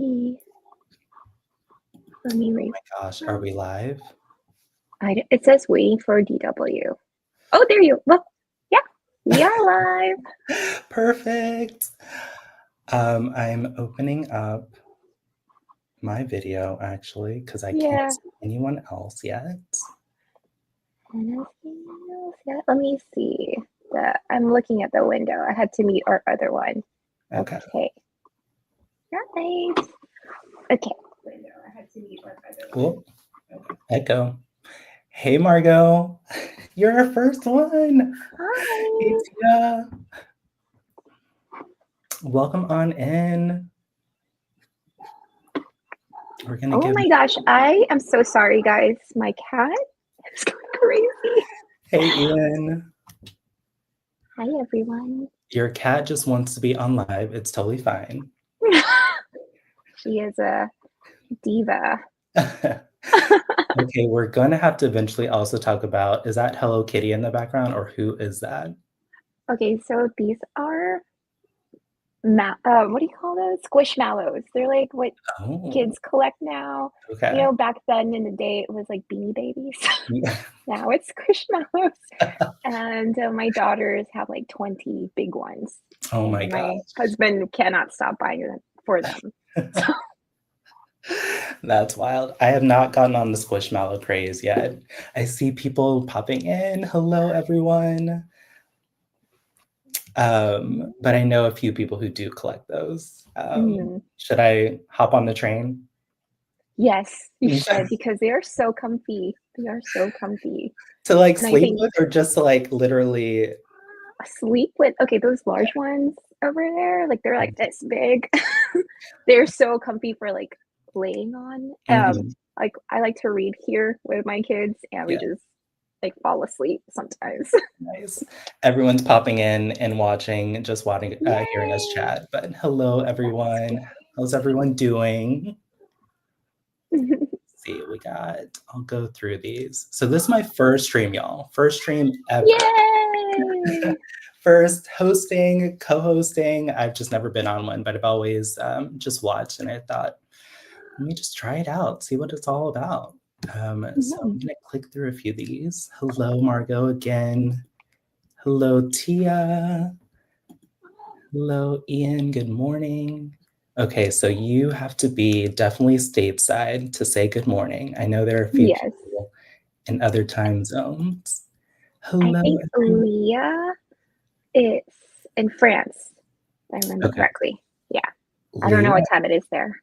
me read. Oh my gosh, are we live? It says waiting for DW. Oh, there you look. Yeah, we are live. Perfect. I'm opening up my video actually because I can't see anyone else yet. Yeah, let me see. I'm looking at the window. I had to mute our other one. Okay. Right. Okay. Window. I had to mute our other Cool. Okay. Echo. Hey, Margot. You're our first one. Hi. Hey, Tia. Welcome on in. We're gonna Oh my gosh, I am so sorry, guys. My cat is going crazy. Hey, Ian. Hi, everyone. Your cat just wants to be on live. It's totally fine. She is a diva. Okay, we're gonna have to eventually also talk about, is that Hello Kitty in the background or who is that? Okay, so these are what do you call those? Squishmallows. They're like what kids collect now. Okay. You know, back then in the day, it was like Beanie Babies. Now it's Squishmallows. And my daughters have like 20 big ones. Oh my gosh. My husband cannot stop buying them for them. So. That's wild. I have not gotten on the Squishmallow craze yet. I see people popping in. Hello, everyone. But I know a few people who do collect those. Should I hop on the train? Yes, you should, because they are so comfy. They are so comfy. To like sleep with, or just to like literally sleep with? Okay, those large ones over there, like they're like this big. They're so comfy for like laying on. Like I like to read here with my kids, and we just like fall asleep sometimes. Nice. Everyone's popping in and watching, just watching, hearing us chat. But hello, everyone. How's everyone doing? Let's see what we got. I'll go through these. So this is my first stream, y'all. First stream ever. Yay! First hosting, co-hosting. I've just never been on one, but I've always just watched, and I thought, let me just try it out, see what it's all about. So I'm gonna click through a few of these. Hello, Margot again. Hello, Tia. Hello, Ian. Good morning. Okay, so you have to be definitely stateside to say good morning. I know there are a few people in other time zones. Hello. I think Leah is in France, if I remember correctly. Yeah. Leah? I don't know what time it is there.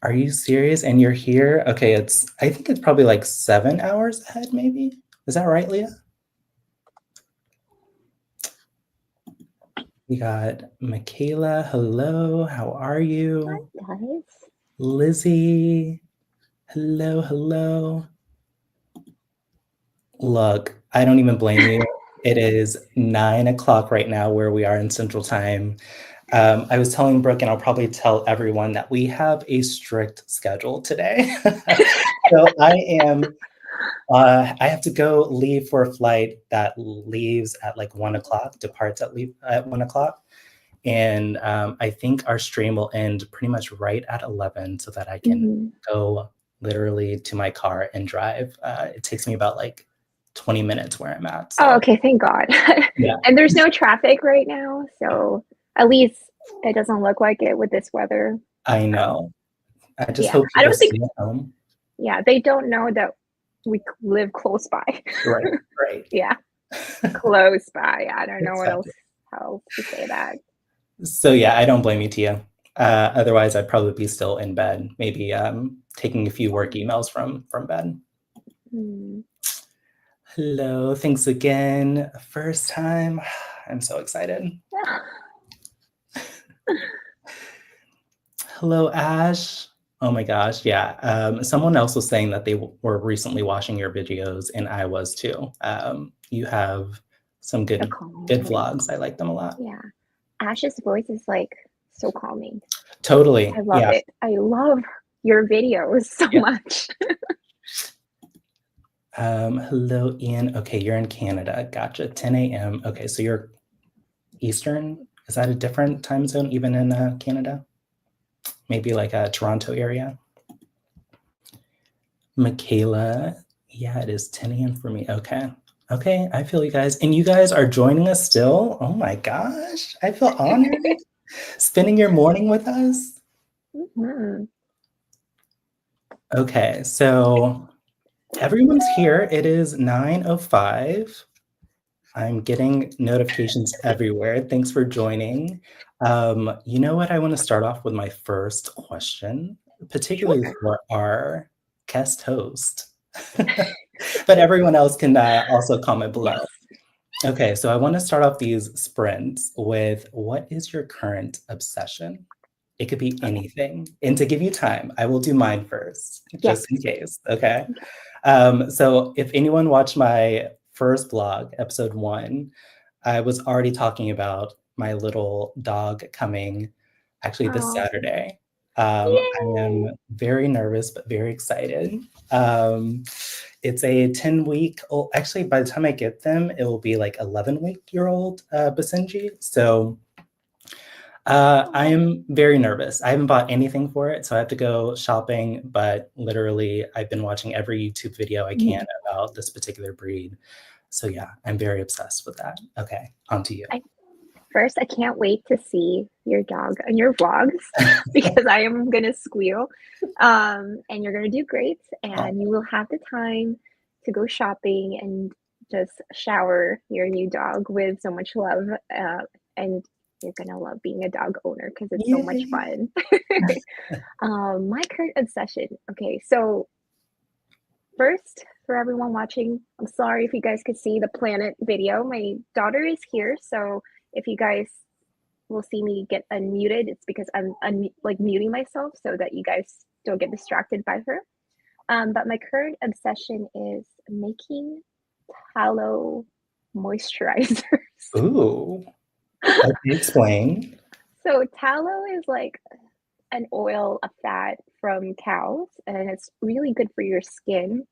Are you serious? And you're here? Okay, I think it's probably like 7 hours ahead, maybe. Is that right, Leah? We got Michaela. Hello, how are you? Hi, guys. Lizzie. Hello, hello. Look, I don't even blame you. It is 9 o'clock right now where we are in Central Time. I was telling Brooke, and I'll probably tell everyone, that we have a strict schedule today. So I have to leave for a flight that leaves at like 1 o'clock, departs at 1 o'clock. And I think our stream will end pretty much right at 11 so that I can go literally to my car and drive. It takes me about like 20 minutes where I'm at. So. Oh, okay, thank God. Yeah. And there's no traffic right now, so at least it doesn't look like it with this weather. I know. I just hope I don't think. Stay at home. Yeah, they don't know that we live close by. Right. Yeah, close by. I don't know how to say that. So yeah, I don't blame you, Tia. Otherwise, I'd probably be still in bed, maybe taking a few work emails from bed. Hello, thanks again. First time. I'm so excited. Hello, Ash. Oh my gosh, yeah. Someone else was saying that they were recently watching your videos, and I was too. You have some good vlogs. I like them a lot. Yeah. Ash's voice is like so calming. Totally. I love it. I love your videos so much. Hello, Ian. Okay, you're in Canada. Gotcha. 10 a.m. Okay, so you're Eastern. Is that a different time zone even in Canada? maybe like a Toronto area. Michaela, yeah, it is 10 a.m. for me. Okay. Okay, I feel you guys. And you guys are joining us still? Oh my gosh, I feel honored. Spending your morning with us? Mm-hmm. Okay, so everyone's here. It is 9:05. I'm getting notifications everywhere. Thanks for joining. You know what? I want to start off with my first question, particularly Sure. for our guest host. But everyone else can also comment below. Yes. Okay, so I want to start off these sprints with what is your current obsession? It could be anything. And to give you time, I will do mine first, Yes. just in case. Okay. So if anyone watched my first vlog, episode 1, I was already talking about my little dog coming actually this Oh, Saturday. I am yay! very nervous, but very excited. It's a 10-week old, actually, by the time I get them, it will be like 11-week-year-old Basenji. So I am very nervous. I haven't bought anything for it, so I have to go shopping, but literally, I've been watching every YouTube video I can about this particular breed. So yeah, I'm very obsessed with that. Okay, on to you. First, I can't wait to see your dog on your vlogs because I am gonna squeal. And you're gonna do great, and you will have the time to go shopping and just shower your new dog with so much love. And you're gonna love being a dog owner because it's so much Yay. fun. My current obsession. Okay, so first, for everyone watching, I'm sorry if you guys could see the planet video. My daughter is here, so if you guys will see me get unmuted, it's because I'm like muting myself so that you guys don't get distracted by her. But my current obsession is making tallow moisturizers. Ooh. Okay, explain. So tallow is like an oil, a fat from cows, and it's really good for your skin.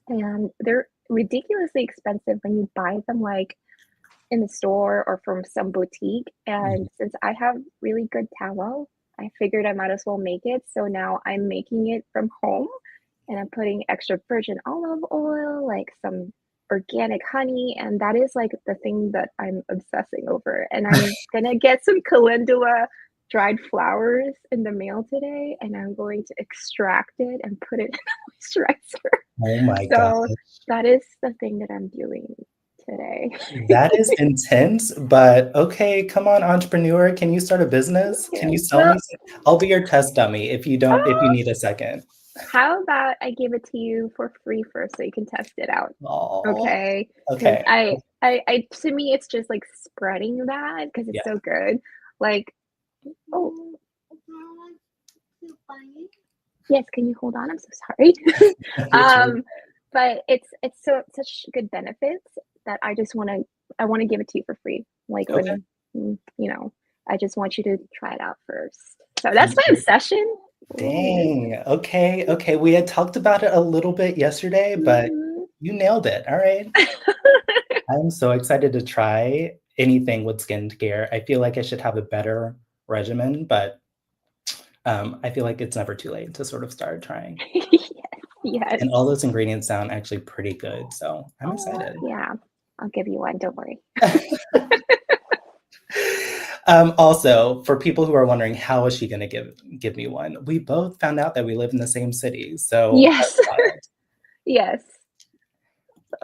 And they're ridiculously expensive when you buy them like in the store or from some boutique. And since I have really good tallow, I figured I might as well make it. So now I'm making it from home and I'm putting extra virgin olive oil, like some organic honey, and that is like the thing that I'm obsessing over. And I'm gonna get some calendula dried flowers in the mail today, and I'm going to extract it and put it in a moisturizer. Oh my gosh. So that is the thing that I'm doing today. That is intense, but okay, come on, entrepreneur. Can you start a business? Can you sell me? I'll be your test dummy if you need a second. How about I give it to you for free first so you can test it out? Aww. Okay. Okay. I to me it's just like spreading that because it's so good. Like, oh. Yes, can you hold on? I'm so sorry. But it's such good benefits that I want to give it to you for free. Like when I just want you to try it out first. So that's my obsession. Dang. Okay. Okay. We had talked about it a little bit yesterday, but you nailed it. All right. I'm so excited to try anything with skincare. I feel like I should have a better regimen, but I feel like it's never too late to sort of start trying. Yes. And all those ingredients sound actually pretty good. So I'm excited. Yeah. I'll give you one. Don't worry. Also, for people who are wondering, how is she going to give me one? We both found out that we live in the same city. So yes. Yes.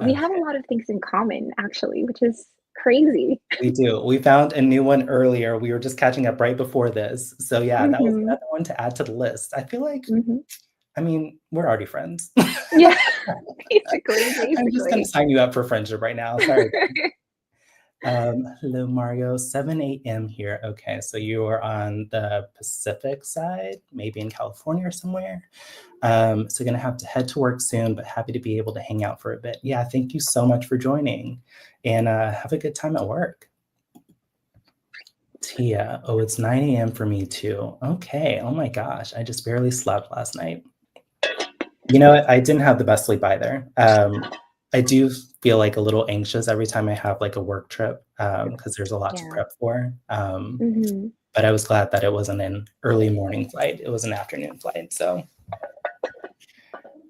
We have a lot of things in common, actually, which is crazy. We do. We found a new one earlier. We were just catching up right before this. So yeah, that was another one to add to the list. I feel like, I mean, we're already friends. Yeah, basically. I'm just going to sign you up for friendship right now. Sorry. Hello, Mario. 7 a.m. here. Okay, so you are on the Pacific side, maybe in California or somewhere. So going to have to head to work soon, but happy to be able to hang out for a bit. Yeah, thank you so much for joining, and have a good time at work. Tia, oh, it's 9 a.m. for me too. Okay, oh my gosh, I just barely slept last night. You know what? I didn't have the best sleep either. I do feel, like, a little anxious every time I have, like, a work trip, because there's a lot to Yeah. prep for, Mhm. but I was glad that it wasn't an early morning flight, it was an afternoon flight, so,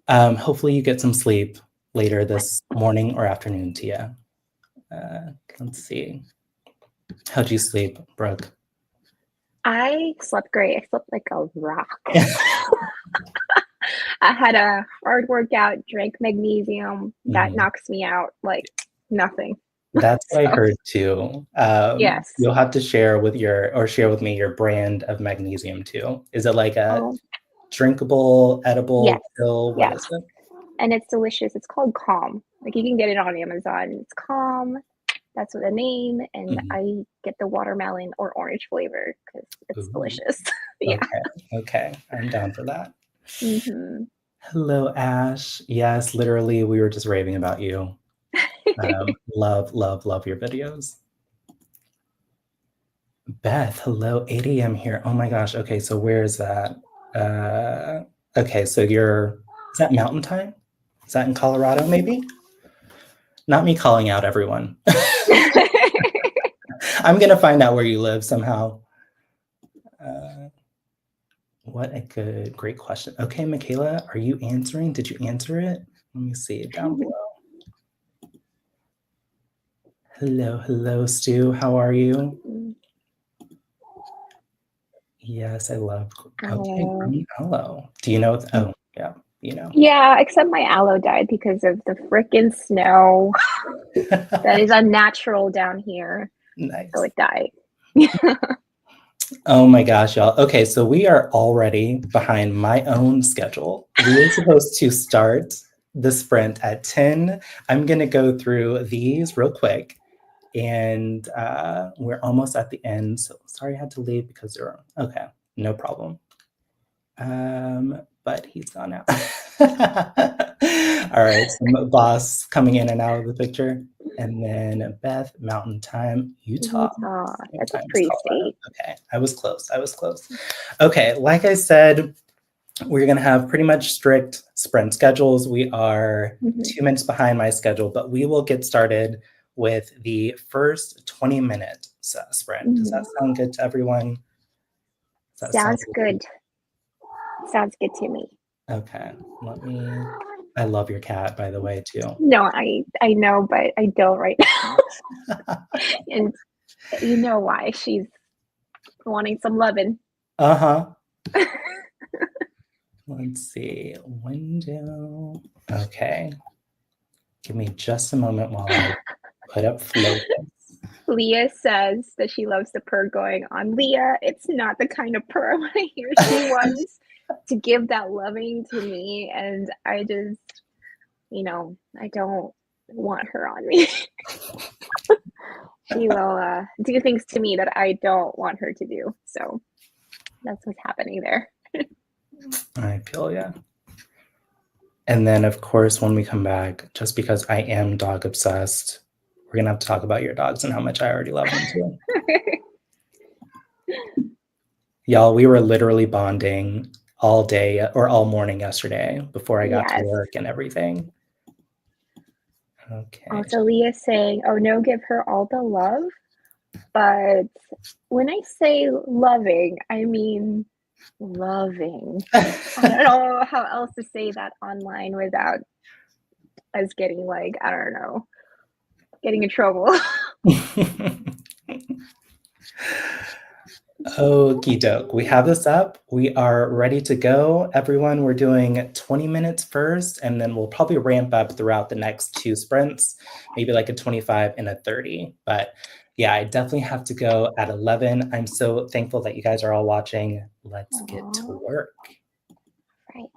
hopefully you get some sleep later this morning or afternoon, Tia. Let's see. How'd you sleep, Brooke? I slept great. I slept like a rock. I had a hard workout, drank magnesium, that Mhm. knocks me out like nothing. That's what I So, heard too. yes. You'll have to share with share with me your brand of magnesium too. Is it like a Oh, drinkable, edible yes, pill? What is yes, it? and it's delicious. It's called Calm. Like, you can get it on Amazon. It's Calm, that's what the name, and Mhm. I get the watermelon or orange flavor because it's Ooh, delicious. Yeah. okay, okay, I'm down for that. Mhm. Hello, Ash. Yes, literally, we were just raving about you. Love, love, love your videos. Beth, hello, 8 AM here. Oh my gosh. Okay, so where is that? Okay, so is that mountain time? Is that in Colorado, maybe? Not me calling out everyone. I'm gonna find out where you live somehow. Uh, what a great question. Okay, Michaela, are you answering? Did you answer it? Let me see it down below. Hello, hello, Stu. How are you? Yes, I love. Okay, Aloe. green aloe. Do you know? Oh, yeah, you know. Yeah, except my aloe died because of the frickin' snow that is unnatural down here, so Nice. it died. Oh my gosh, y'all. Okay, so we are already behind my own schedule. We were supposed to start the sprint at 10. I'm going to go through these real quick, and we're almost at the end. So sorry I had to leave because there are, okay, no problem. But he's gone now. All right, so boss coming in and out of the picture. And then Beth, Mountain Time, Utah. Utah, Same that's a time as pretty Colorado. state. Okay, I was close. I was close. Okay, like I said, we're going to have pretty much strict sprint schedules. We are Mhm. 2 minutes behind my schedule, but we will get started with the first 20-minute sprint. Does that Mhm. sound good to everyone? Does that sound Sounds good. Sounds good to me. okay? Let me. I love your cat, by the way, too. No, I know, but I don't right now, and you know why. She's wanting some loving. Uh-huh. Let's see. Window. Okay. Give me just a moment while I put up float. Leah says that she loves the purr going on. Leah, it's not the kind of purr I wanna hear. She wants to give that loving to me, and I just, I don't want her on me. She will, do things to me that I don't want her to do, so that's what's happening there. I feel yeah. And then, of course, when we come back, just because I am dog obsessed, we're gonna have to talk about your dogs and how much I already love them too. Y'all, we were literally bonding all day or all morning yesterday before I got to Yes. work and everything. Okay. Also, Leah's saying, "Oh, no, give her all the love," but when I say loving, I mean loving. I don't know how else to say that online without us getting, like, I don't know, getting in trouble. Okie doke. We have this up. We are ready to go. Everyone, we're doing 20 minutes first, and then we'll probably ramp up throughout the next two sprints, maybe like a 25 and a 30. But yeah, I definitely have to go at 11. I'm so thankful that you guys are all watching. Let's get to Aw, work. right.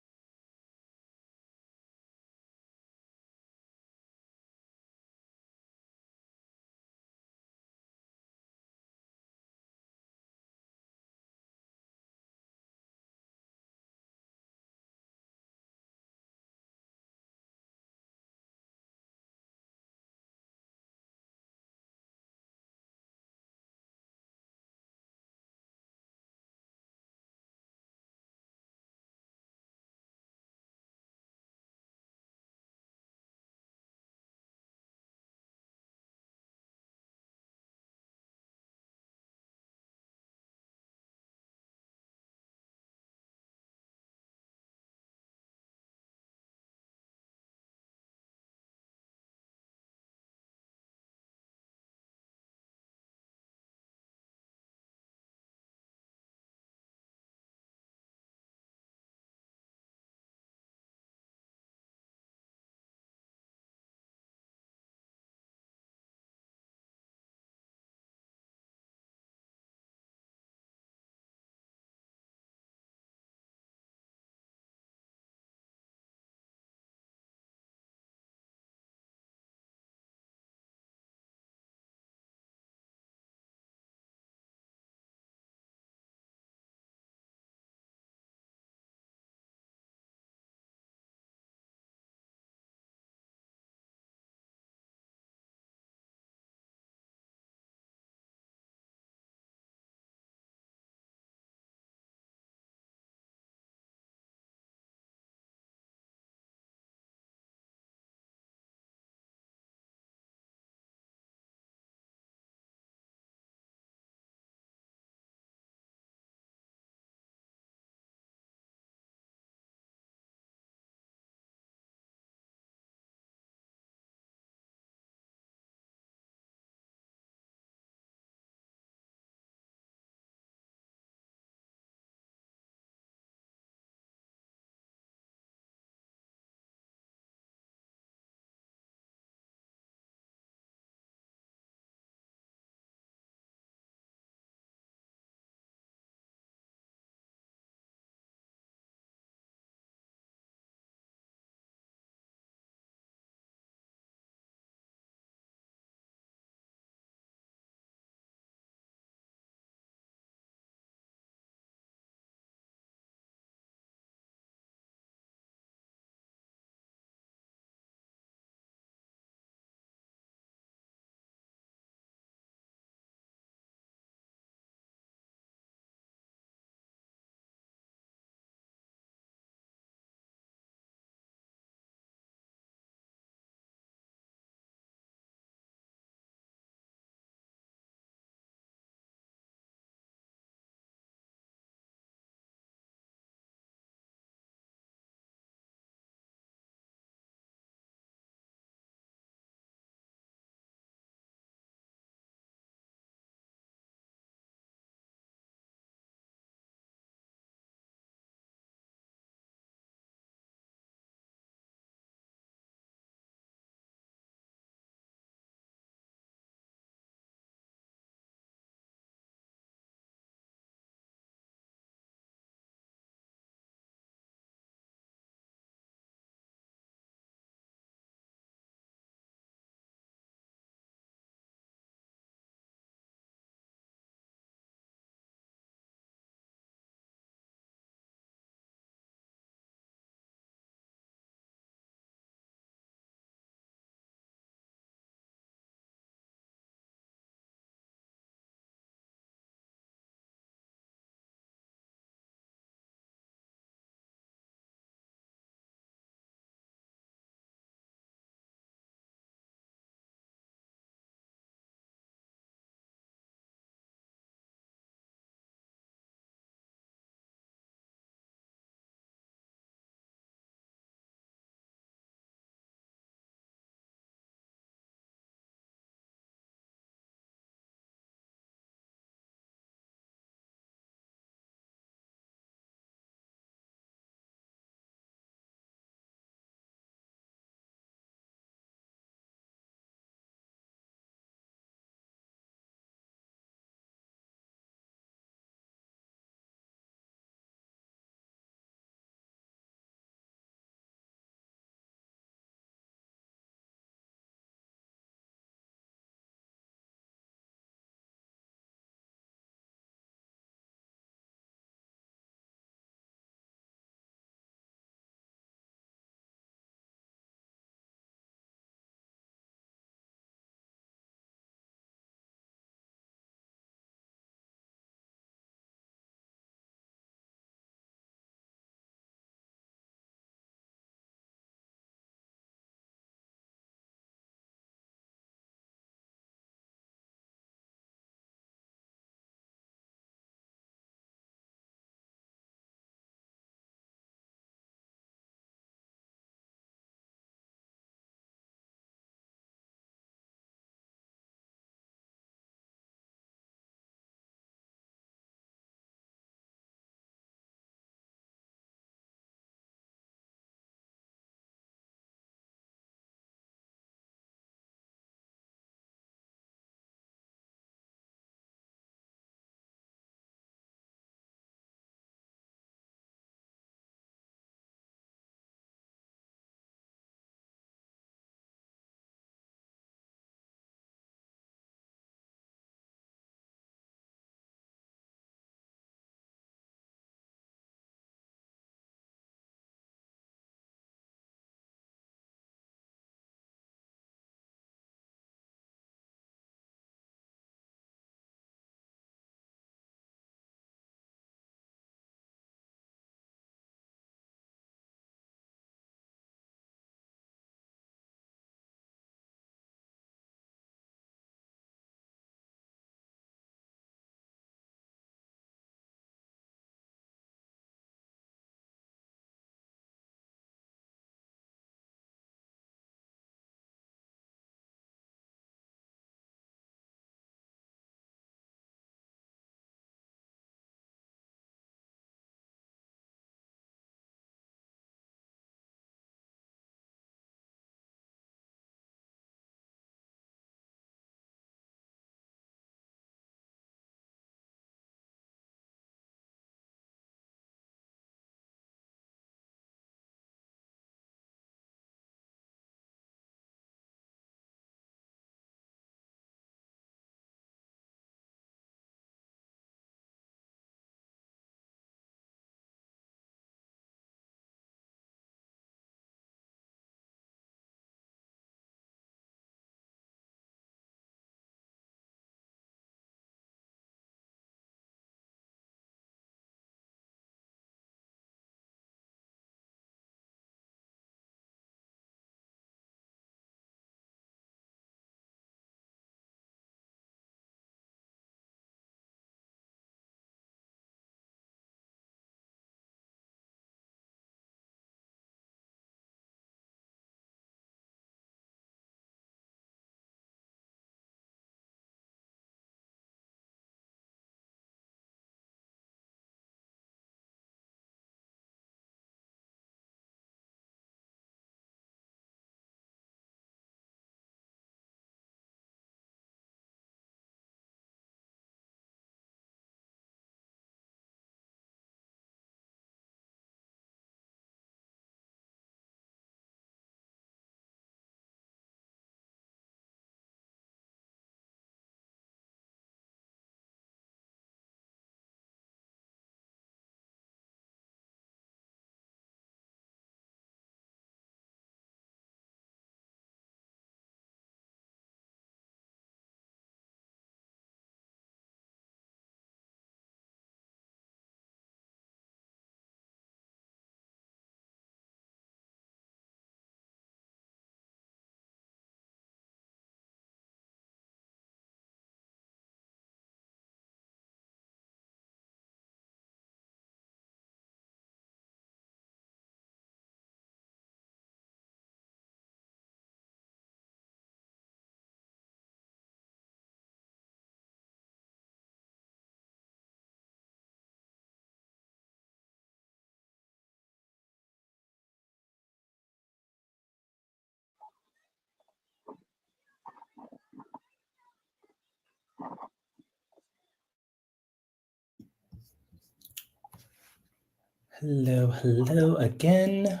Hello, hello again.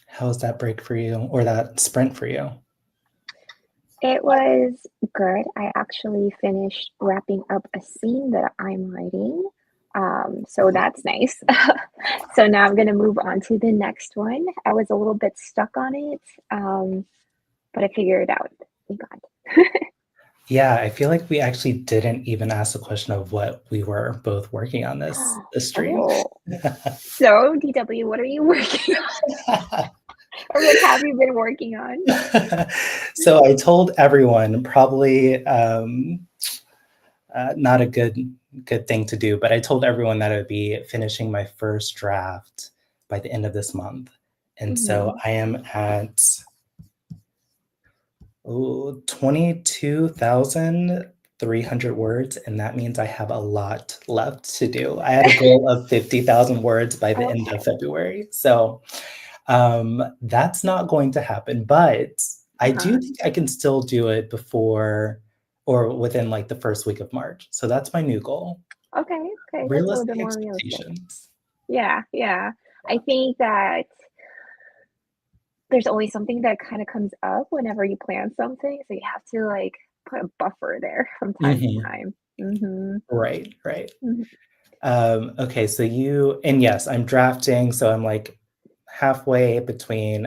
How's that break for you or that sprint for you? It was good. I actually finished wrapping up a scene that I'm writing. So that's nice. So now I'm gonna move on to the next one. I was a little bit stuck on it, but I figured it out. Thank God. Yeah, I feel like we actually didn't even ask the question of what we were both working on this stream. Oh, so DW, what are you working on? Or what have you been working on? So I told everyone probably not a good thing to do, but I told everyone that I would be finishing my first draft by the end of this month. And so Mhm. I am at 22,300 words, and that means I have a lot left to do. I had a goal of 50,000 words by the end of Okay. February. So that's not going to happen, but I do Uh-huh. think I can still do it before or within like the first week of March. So that's my new goal. Okay, okay, that's a little bit Realistic more realistic. expectations. Yeah, yeah. I Yeah. think that there's always something that kind of comes up whenever you plan something, so you have to like put a buffer there from time to Mhm. time. Mhm. Right, right. Mhm. Okay, so and yes, I'm drafting, so I'm like halfway between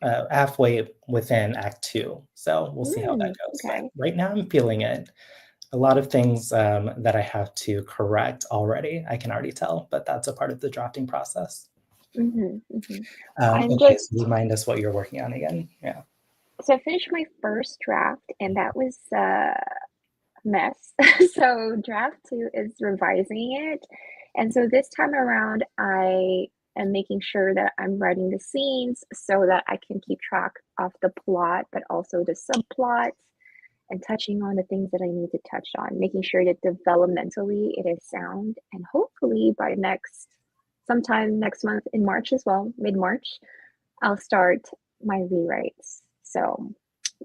halfway within Act Two. So we'll see how that goes. But Okay. right now, I'm feeling it. A lot of things that I have to correct already. I can already tell, but that's a part of the drafting process. Mhm. Mhm. I'm Okay, just so remind us what you're working on again. Yeah. so I finished my first draft and that was a mess. So draft 2 is revising it. And so this time around I am making sure that I'm writing the scenes so that I can keep track of the plot, but also the subplots and touching on the things that I need to touch on, making sure that developmentally it is sound. And hopefully by sometime next month in March as well, mid March, I'll start my rewrites. So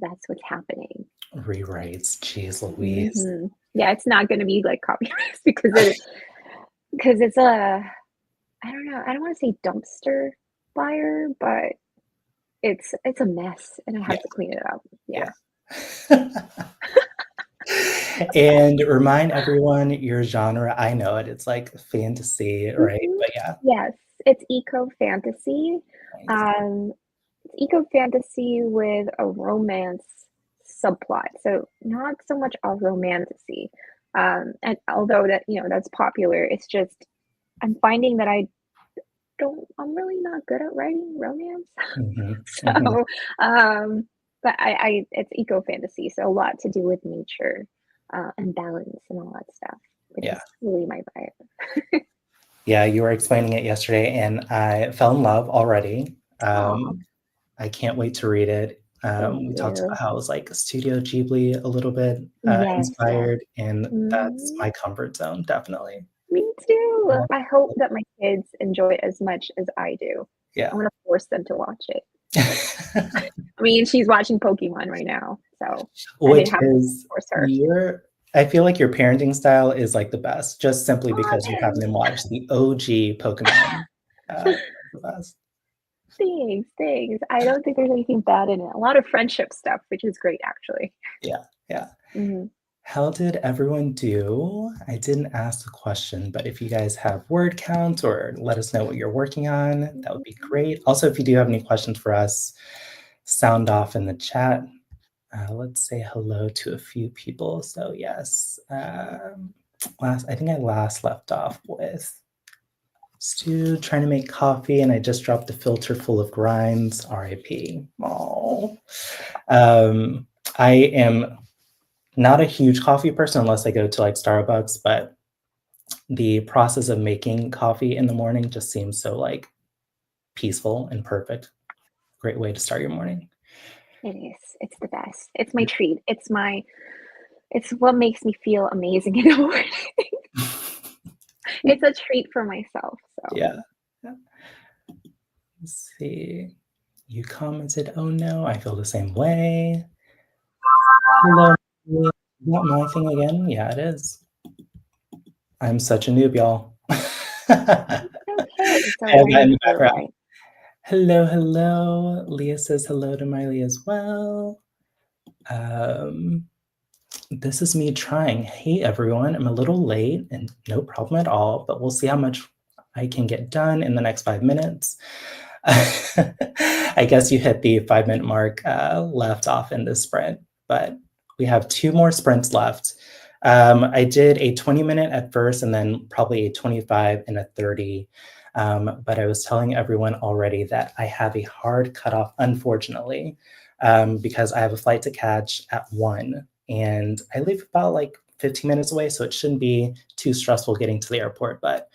that's what's happening. Rewrites. Jeez Louise. Yeah, it's not going to be like copyrights because it's a I don't know. I don't want to say dumpster fire, but it's a mess, and I Yeah, have to clean it up. Yeah. yeah. And remind everyone your genre. I know it. It's like fantasy, right? Mhm. But yeah, Yes, it's eco fantasy. nice. Um, it's eco fantasy with a romance subplot. So not so much a romantasy. And although that's popular, it's just I'm finding that I'm really not good at writing romance. Mhm, mhm. So, um, but it's eco fantasy, so a lot to do with nature, and balance and all that stuff, which Yeah. is really my vibe. Yeah, you were explaining it yesterday, and I fell in love already. Aw, I can't wait to read it. thank We talked you. about how it was like Studio Ghibli a little bit Yes, yes. inspired, and that's Mhm. my comfort zone, definitely. Me too. Yeah. I hope that my kids enjoy it as much as I do. I Yeah. wanna force them to watch it. I mean, she's watching Pokemon right now, so I Which didn't have to is force her. your I feel like your parenting style is like the best, just simply Aw, because you're having them thanks. watch the OG Pokemon. The best. Thanks, thanks. I don't think there's anything bad in it. A lot of friendship stuff, which is great actually. Yeah, yeah. Mhm. How did everyone do? I didn't ask the question, but if you guys have word counts or let us know what you're working on, that would be Mhm. great. Also, if you do have any questions for us, sound off in the chat. Let's say hello to a few people. So yes, I think I last left off with Stu trying to make coffee, and I just dropped the filter full of grinds. R.I.P. Oh, I am not a huge coffee person unless I go to like Starbucks, but the process of making coffee in the morning just seems so like peaceful and perfect. Great way to start your morning. It is. It's the best. It's my treat. It's what makes me feel amazing in the morning. It's a treat for myself, so Yeah. Yeah. Let's see. You commented, oh no, I feel the same way. Hello. Is that my thing again? Yeah, it is. I'm such a noob, y'all. Okay, so I have that in learning the through background. life. Hello, hello. Leah says hello to Miley as well. Um, this is me trying. Hey, everyone. I'm a little late and no problem at all, but we'll see how much I can get done in the next 5 minutes. I guess you hit the 5 minute mark left off in this sprint, but we have 2 more sprints left. I did a 20-minute at first and then probably a 25 and a 30. But I was telling everyone already that I have a hard cutoff, unfortunately, because I have a flight to catch at 1 and I live about like 15 minutes away, so it shouldn't be too stressful getting to the airport. But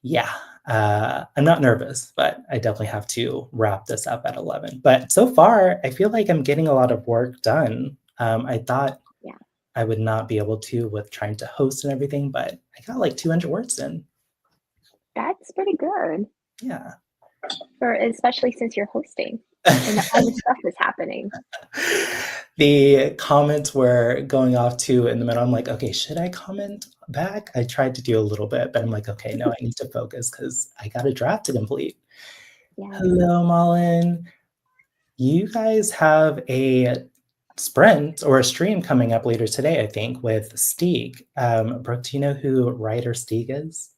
yeah, I'm not nervous, but I definitely have to wrap this up at 11. But so far, I feel like I'm getting a lot of work done. I thought Yeah, I would not be able to with trying to host and everything, but I got like 200 words in. that's pretty good Yeah. for especially since you're hosting and all this stuff is happening. The comments were going off too in the middle. I'm like, okay, should I comment back? I tried to do a little bit, but I'm like, okay, no, I need to focus because I got a draft to complete. Yes. Hello, Malin. You guys have a sprint or a stream coming up later today, I think, with Stieg. Brooke, do you know who Ryder Stieg is?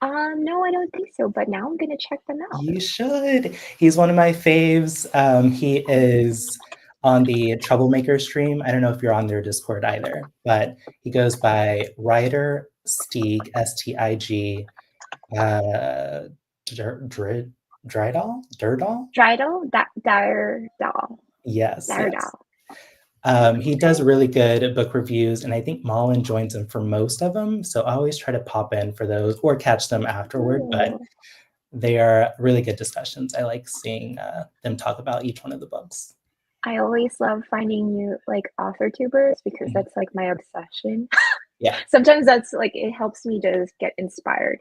No, I don't think so, but now I'm gonna check them out. You should. He's one of my faves. He is on the Troublemaker stream. I don't know if you're on their Discord either, but he goes by Ryder Stieg, Stig, uh, Dridal? Durdal? Dridal, Dirdal, Yes, yes. Dirdal. He does really good book reviews, and I think Mullen joins him for most of them. So I always try to pop in for those or catch them afterward. But Ooh. they are really good discussions. I like seeing them talk about each one of the books. I always love finding new like author tubers because Mhm. that's like my obsession. Yeah. Sometimes that's like it helps me just get inspired.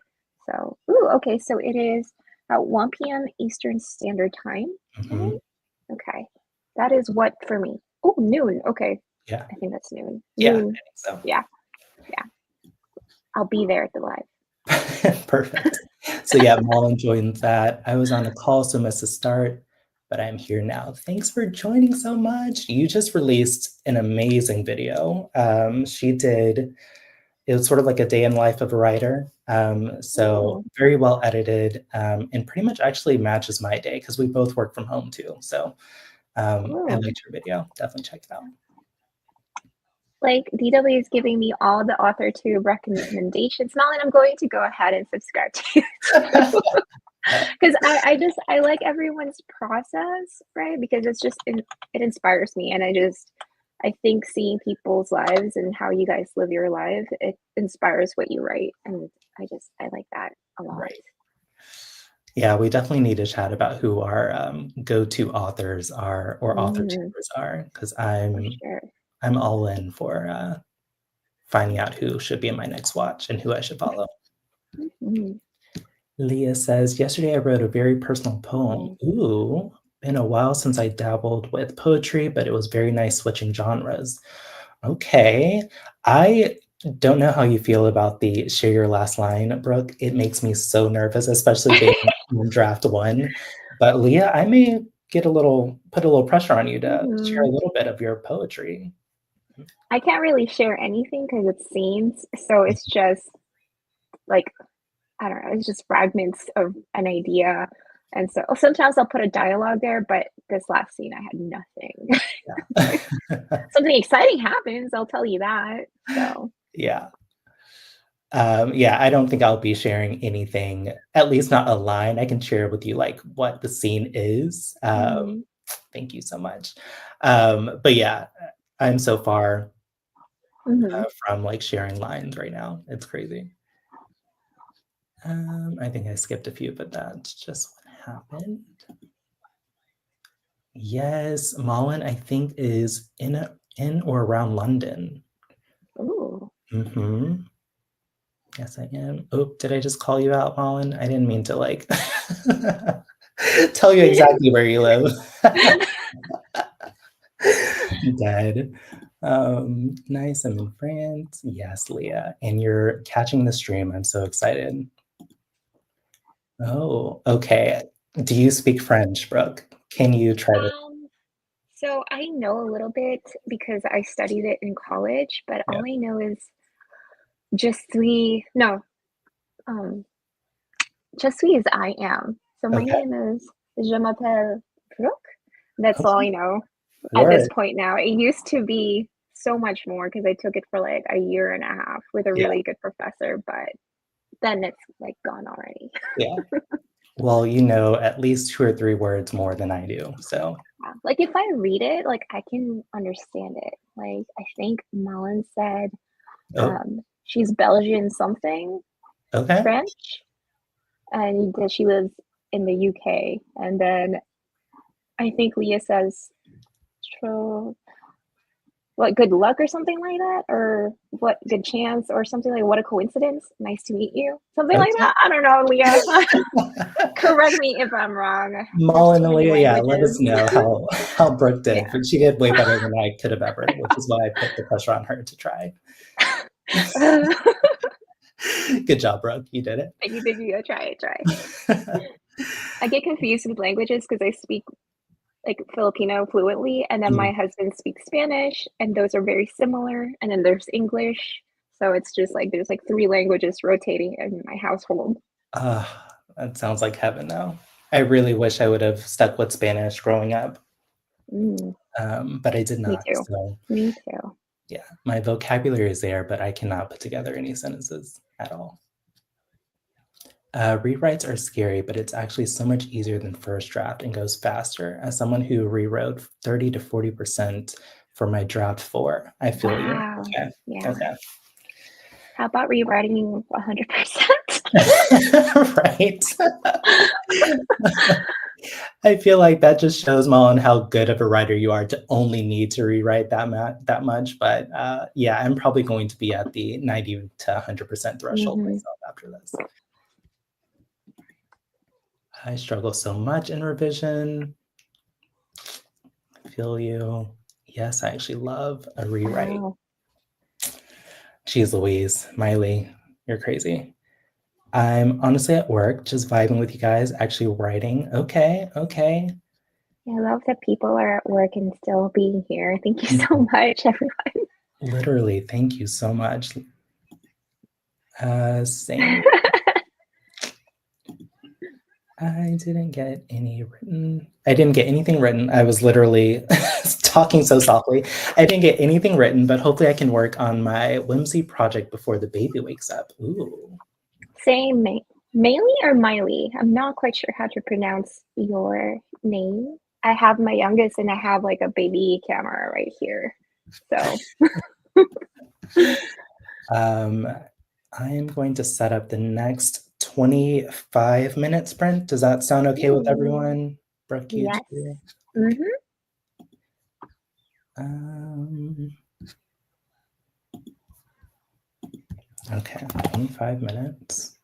So, ooh, okay, so it is at 1 p.m. Eastern Standard Time, Hmm. right? Okay. That is what for me? Oh, noon. Okay. Yeah. I think that's noon. Yeah. I Noon. think Yeah, yeah. I'll be there at the live. so. Perfect. So yeah, Mullen joined that. I was on a call, so missed the start, but I'm here now. Thanks for joining so much. You just released an amazing video. She did it was sort of like a day in life of a writer. So Oh, very well edited, and pretty much actually matches my day because we both work from home too. So I oh. liked your video. Definitely check it out. Like DW is giving me all the author tube recommendations. Malin, I'm going to go ahead and subscribe to you too. Because I like everyone's process, right? Because it inspires me, and I think seeing people's lives and how you guys live your life, it inspires what you write, and I like that a lot. Right. Yeah, we definitely need to chat about who our go-to authors are or author Mhm, tubers are, because for sure. I'm all in for finding out who should be in my next watch and who I should follow. Mhm. Leah says, yesterday I wrote a very personal poem. Oh, Ooh, been a while since I dabbled with poetry, but it was very nice switching genres. Okay. I don't know how you feel about the share your last line, Brooke. It makes me so nervous, especially being in draft 1. But Leah, I may put a little pressure on you to share a mhm. little bit of your poetry. I can't really share anything because it's scenes, so it's just like I don't know, it's just fragments of an idea. And so sometimes I'll put a dialogue there, but this last scene I had nothing. Yeah. Something exciting happens, I'll tell you that. So, Yeah. Yeah, I don't think I'll be sharing anything, at least not a line. I can share with you like what the scene is. mhm, Thank you so much. But yeah, I'm so far mhm. from like sharing lines right now. It's crazy. I think I skipped a few, but that's just what happened. Yes, Malin, I think is in or around London. Ooh. Hmm. Yes, I am. Oh, did I just call you out, Malin? I didn't mean to like tell you exactly where you live. Dead. Nice. I'm in France. Yes, Leah. And you're catching the stream. I'm so excited. Oh, okay. Do you speak French, Brooke? Can you try to Um, so I know a little bit because I studied it in college, but yeah, all I know is je suis no, um, je suis is I am. So my okay, name is je m'appelle Brooke. That's all okay, I know at this word, point now. It used to be so much more because I took it for like a year and a half with a yeah, really good professor, but then it's like gone already. yeah. Well, you know at least 2 or 3 words more than I do, so Yeah. Like if I read it, like I can understand it. Like I think Mullen said oh, she's Belgian something, okay. French, and that she lives in the UK. And then I think Leah says, tro- what, good luck or something like that? Or what, good chance or something like, what a coincidence. Nice to meet you. Something like Okay. that. I don't know, Leah. Correct me if I'm wrong. There's Mullen too and many Leah, yeah, let us languages. know how Brooke did, Yeah. but she did way better than I could have ever, which is why I put the pressure on her to try. Good job, Brooke, you did You did, you go try it, try. it. I get confused with languages because I speak like Filipino fluently, and then my Mm. husband speaks Spanish, and those are very similar. And then there's English, so it's just like there's like three languages rotating in my household. That sounds like heaven now. I really wish I would have stuck with Spanish growing up, Mm, but I did me not. too. So, Me too. yeah, my vocabulary is there, but I cannot put together any sentences at all. Rewrites are scary, but it's actually so much easier than first draft and goes faster. As someone who rewrote 30 to 40% for my draft four, I feel you. Wow. Okay. Yeah. Okay. How about rewriting 100%? Right. I feel like that just shows Mullen how good of a writer you are to only need to rewrite that much. But yeah, I'm probably going to be at the 90 to 100% threshold Hmm. myself after this. I struggle so much in revision. I feel you. Yes, I actually love a rewrite. Wow. Jeez Louise, Miley, you're crazy. I'm honestly at work, just vibing with you guys, actually writing. Okay, okay. I love that people are at work and still being here. Thank you so Mhm. much, everyone. Literally, thank you so much. Same. I didn't get any written. I didn't get anything written. I was literally talking so softly. I didn't get anything written, but hopefully I can work on my whimsy project before the baby wakes up. Ooh. Same, Miley or Miley? I'm not quite sure how to pronounce your name. I have my youngest and I have like a baby camera right here. So, Um, I am going to set up the next 25-minute sprint. Does that sound okay with ooh, everyone? Brooke, you yes. too? Mm-hmm. Um, okay, 25 minutes.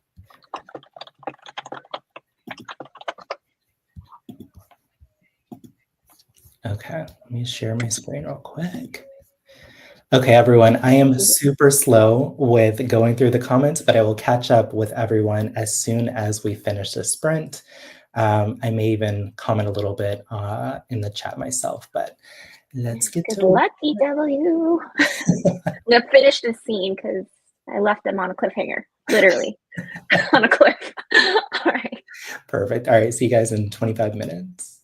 Okay, let me share my screen real quick. Okay, everyone, I am super slow with going through the comments, but I will catch up with everyone as soon as we finish this sprint. I may even comment a little bit in the chat myself, but let's get Good to luck, EW. I'm gonna finish this scene because I left them on a cliffhanger, literally on a cliff. All right. perfect. All right, see you guys in 25 minutes.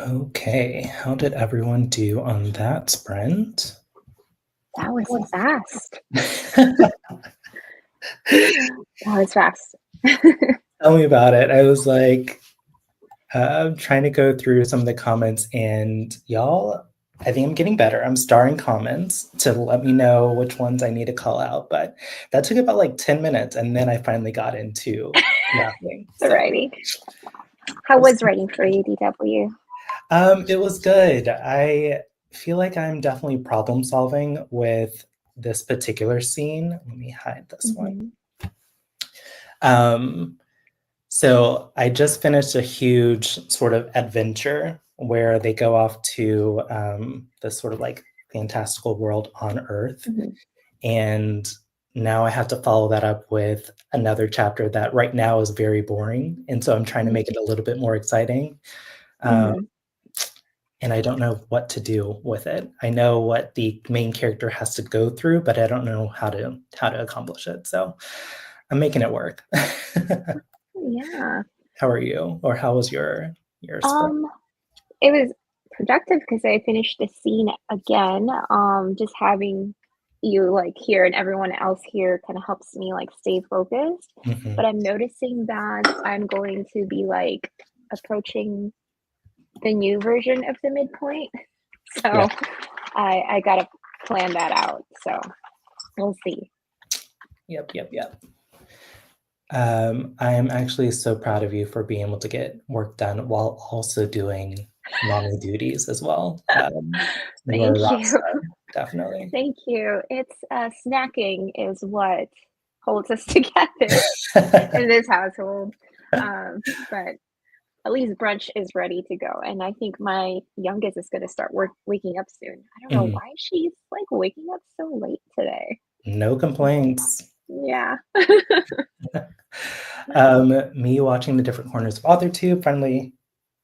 Okay, how did everyone do on that sprint? That was fast. That was fast. Tell me about it. I was like trying to go through some of the comments, and y'all, I think I'm getting better. I'm starring comments to let me know which ones I need to call out, but that took about like 10 minutes, and then I finally got into laughing. The So writing. How was writing for you, DW? it was good. I feel like I'm definitely problem solving with this particular scene. Let me hide this one. Mm-hmm. So I just finished a huge sort of adventure where they go off to this sort of like fantastical world on Earth. Mm-hmm. And now I have to follow that up with another chapter that right now is very boring. And so I'm trying to make it a little bit more exciting. Um, Mm-hmm. and I don't know what to do with it. I know what the main character has to go through, but I don't know how to accomplish it. So I'm making it work. Yeah. How are you? Or how was your sprint? Um, it was productive because I finished the scene again. Just having you like here and everyone else here kind of helps me like stay focused. Mhm. But I'm noticing that I'm going to be like approaching the new version of the midpoint. Yeah. So I gotta plan that out. So we'll see. Yep. I am actually so proud of you for being able to get work done while also doing mommy duties as well. You are a Thank rock you. star, definitely. Thank you. It's snacking is what holds us together in this household. But at least brunch is ready to go. And I think my youngest is going to start waking up soon. I don't know Mhm. why she's like waking up so late today. No complaints. Yeah. Me watching the different corners of AuthorTube finally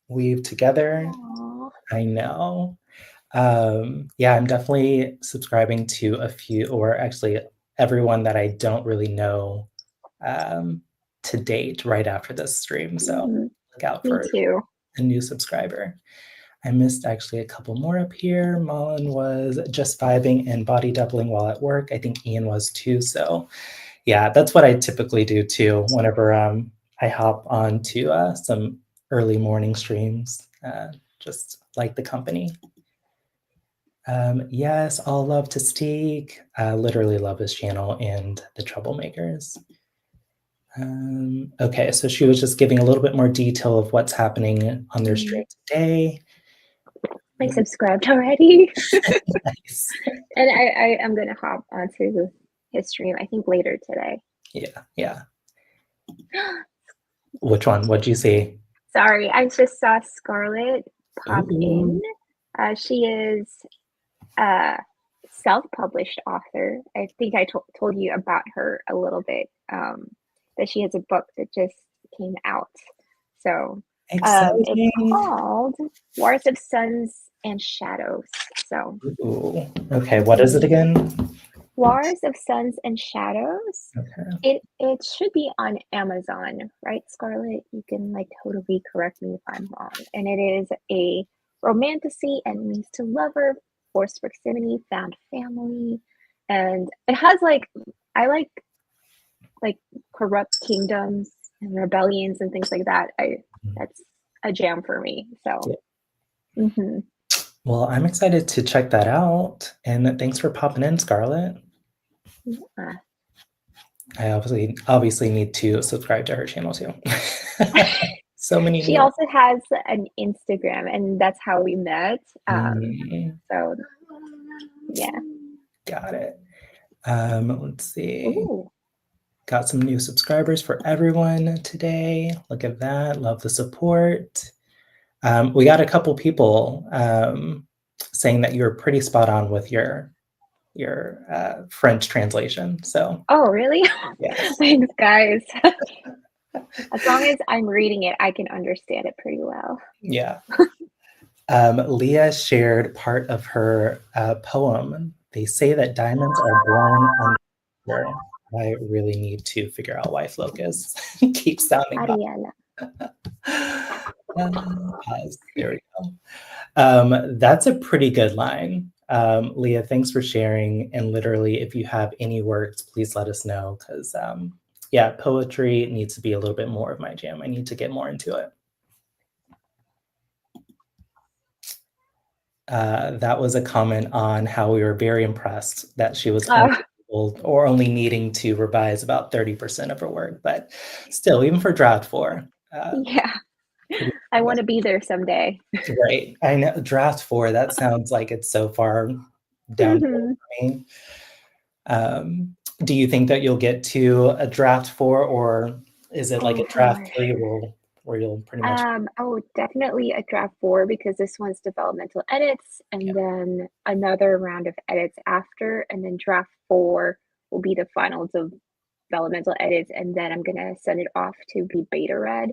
weave together. Aw. I know. Yeah, I'm definitely subscribing to a few, or actually everyone that I don't really know um, to date right after this stream. So Mhm. look out Me for too. a new subscriber. I missed actually a couple more up here. Mullen was just vibing and body doubling while at work. I think Ian was too. So yeah, that's what I typically do too whenever I hop on to some early morning streams. Just like the company. Yes, all love to Steak. Literally love his channel and the Troublemakers. Okay, so she was just giving a little bit more detail of what's happening on their stream Mm. today. I subscribed already. Nice. And I am going to hop onto his stream, I think later today. Yeah. Which one? What'd you see? Sorry, I just saw Scarlett pop in. Ooh. She is a self-published author. I think I told you about her a little bit, that she has a book that just came out. So it's Exciting. called Wars of Suns and Shadows. So Ooh. Okay, what is it again? Wars of Suns and Shadows. Okay. It should be on Amazon, right, Scarlett? You can like totally correct me if I'm wrong. And it is a romantasy, enemies to lover, forced proximity, found family, and it has like I like corrupt kingdoms and rebellions and things like that. I That's a jam for me. So, Yeah. mhm. Well, I'm excited to check that out. And thanks for popping in, Scarlett. Yeah. I obviously need to subscribe to her channel too. So many She new. also has an Instagram, and that's how we met. So yeah. Got it. Let's see. Ooh. Got some new subscribers for everyone today. Look at that. Love the support. We got a couple people saying that you're pretty spot on with your French translation. So Oh, really? yes. Thanks, guys. As long as I'm reading it, I can understand it pretty well. Yeah. Leah shared part of her poem. They say that diamonds are born under. I really need to figure out why Focus keeps sounding bad. Ariella. Pause. There we go. That's a pretty good line. Leah, thanks for sharing. And literally, if you have any works, please let us know because, yeah, poetry needs to be a little bit more of my jam. I need to get more into it. That was a comment on how we were very impressed that she was only able or only needing to revise about 30% of her work. But still, even for draft 4, Yeah. pretty I want to be there someday. right. I know draft 4, that sounds like it's so far down the road for me. Do you think that you'll get to a draft 4 or is it like a draft 3 where you'll pretty much oh, definitely a draft 4 because this one's developmental edits and then another round of edits after, and then draft 4 will be the final developmental edits, and then I'm gonna send it off to be beta read.